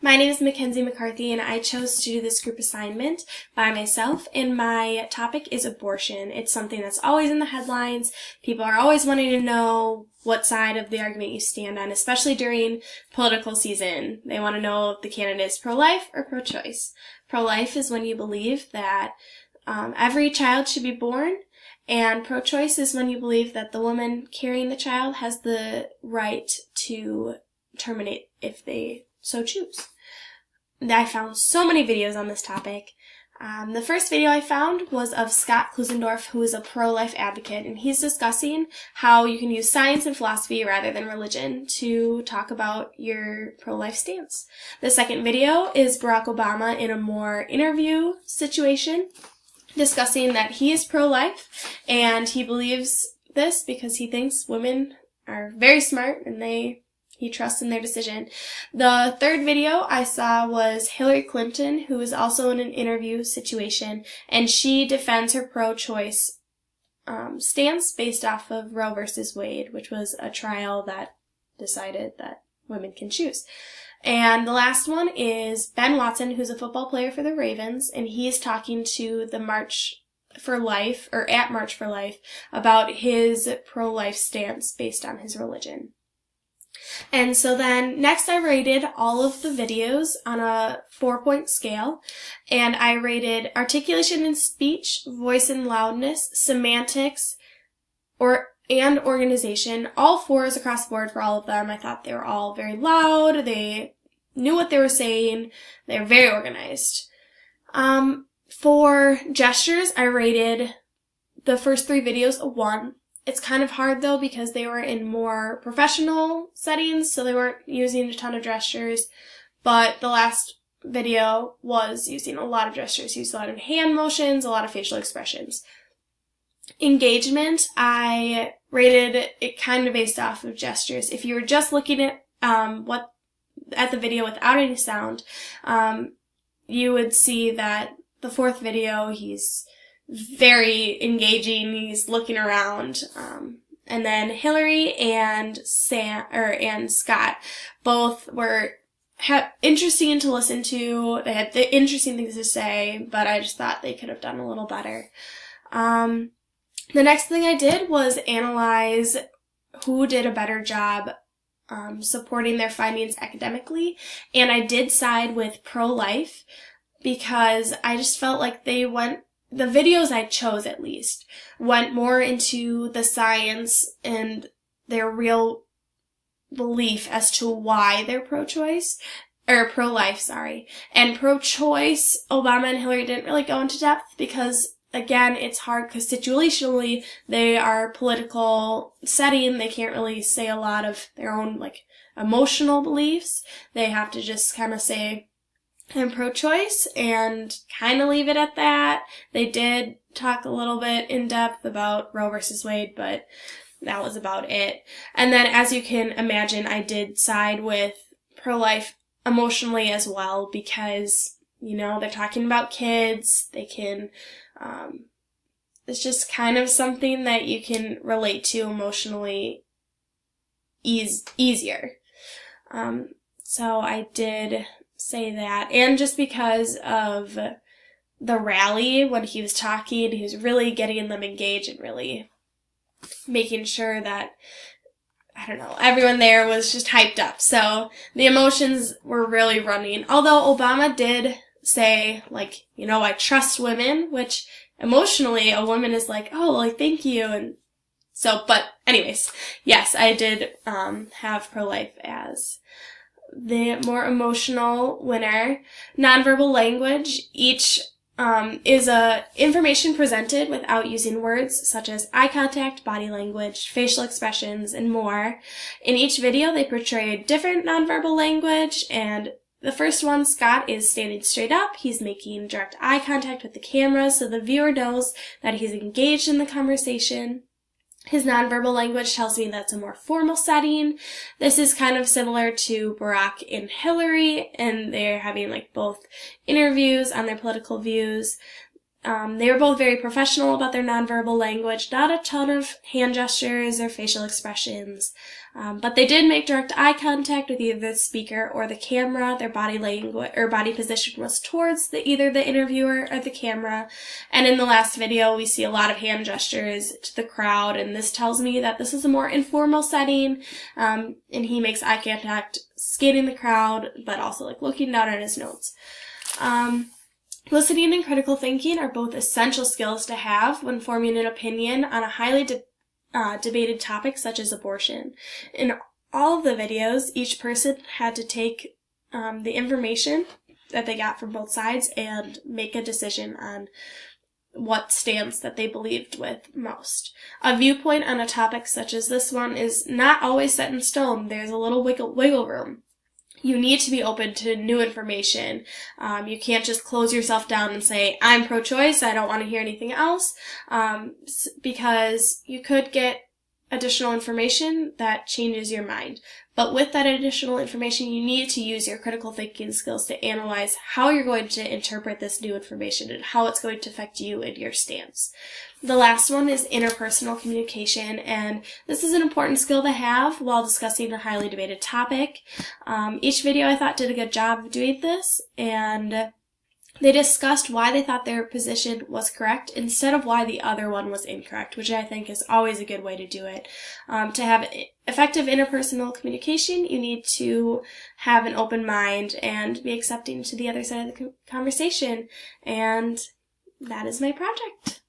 My name is Mackenzie McCarthy, and I chose to do this group assignment by myself, and my topic is abortion. It's something that's always in the headlines. People are always wanting to know what side of the argument you stand on, especially during political season. They want to know if the candidate is pro-life or pro-choice. Pro-life is when you believe that every child should be born, and pro-choice is when you believe that the woman carrying the child has the right to terminate if they so choose. I found so many videos on this topic. The first video I found was of Scott Klusendorf, who is a pro-life advocate, and he's discussing how you can use science and philosophy rather than religion to talk about your pro-life stance. The second video is Barack Obama in a more interview situation, discussing that he is pro-life, and he believes this because he thinks women are very smart and he trusts in their decision. The third video I saw was Hillary Clinton, who is also in an interview situation, and she defends her pro-choice stance based off of Roe versus Wade, which was a trial that decided that women can choose. And the last one is Ben Watson, who's a football player for the Ravens, and he's talking to the March for Life, or at March for Life, about his pro-life stance based on his religion. And so then next I rated all of the videos on a 4-point scale, and I rated articulation and speech, voice and loudness, semantics, and organization. All 4s across the board for all of them. I thought they were all very loud, they knew what they were saying, they were very organized. For gestures, I rated the first 3 videos a 1. It's kind of hard though because they were in more professional settings, so they weren't using a ton of gestures, but the last video was using a lot of gestures, used a lot of hand motions, a lot of facial expressions. Engagement, I rated it kind of based off of gestures. If you were just looking at the video without any sound, you would see that the 4th video, he's very engaging, he's looking around, and then Hillary and Scott both were interesting to listen to. They had the interesting things to say, but I just thought they could have done a little better. The next thing I did was analyze who did a better job supporting their findings academically, and I did side with pro-life because I just felt like the videos I chose at least went more into the science and their real belief as to why they're pro-choice, or pro-life, sorry. And pro-choice, Obama and Hillary didn't really go into depth because, again, it's hard because situationally they are political setting. They can't really say a lot of their own, emotional beliefs. They have to just kind of say, I'm pro-choice, and kind of leave it at that. They did talk a little bit in depth about Roe versus Wade, but that was about it. And then, as you can imagine, I did side with pro-life emotionally as well because, they're talking about kids. They can, it's just kind of something that you can relate to emotionally easier. So I did say that, and just because of the rally, when he was talking, he was really getting them engaged and really making sure that, everyone there was just hyped up. So the emotions were really running. Although Obama did say, I trust women, which emotionally a woman is thank you. And so, but anyways, yes, I did have pro-life as the more emotional winner. Nonverbal language, each is information presented without using words such as eye contact, body language, facial expressions, and more. In each video, they portray a different nonverbal language, and the first one, Scott, is standing straight up. He's making direct eye contact with the camera so the viewer knows that he's engaged in the conversation. His nonverbal language tells me that's a more formal setting. This is kind of similar to Barack and Hillary, and they're having both interviews on their political views. They were both very professional about their nonverbal language, not a ton of hand gestures or facial expressions, but they did make direct eye contact with either the speaker or the camera. Their body language or body position was towards either the interviewer or the camera. And in the last video, we see a lot of hand gestures to the crowd, and this tells me that this is a more informal setting, and he makes eye contact, scanning the crowd, but also like looking down at his notes. Listening and critical thinking are both essential skills to have when forming an opinion on a highly debated topic such as abortion. In all of the videos, each person had to take the information that they got from both sides and make a decision on what stance that they believed with most. A viewpoint on a topic such as this one is not always set in stone. There's a little wiggle room. You need to be open to new information. You can't just close yourself down and say, I'm pro-choice, I don't want to hear anything else, because you could get additional information that changes your mind. But with that additional information, you need to use your critical thinking skills to analyze how you're going to interpret this new information and how it's going to affect you and your stance. The last one is interpersonal communication, and this is an important skill to have while discussing a highly debated topic. Each video I thought did a good job of doing this, and they discussed why they thought their position was correct instead of why the other one was incorrect, which I think is always a good way to do it. To have effective interpersonal communication, you need to have an open mind and be accepting to the other side of the conversation, and that is my project.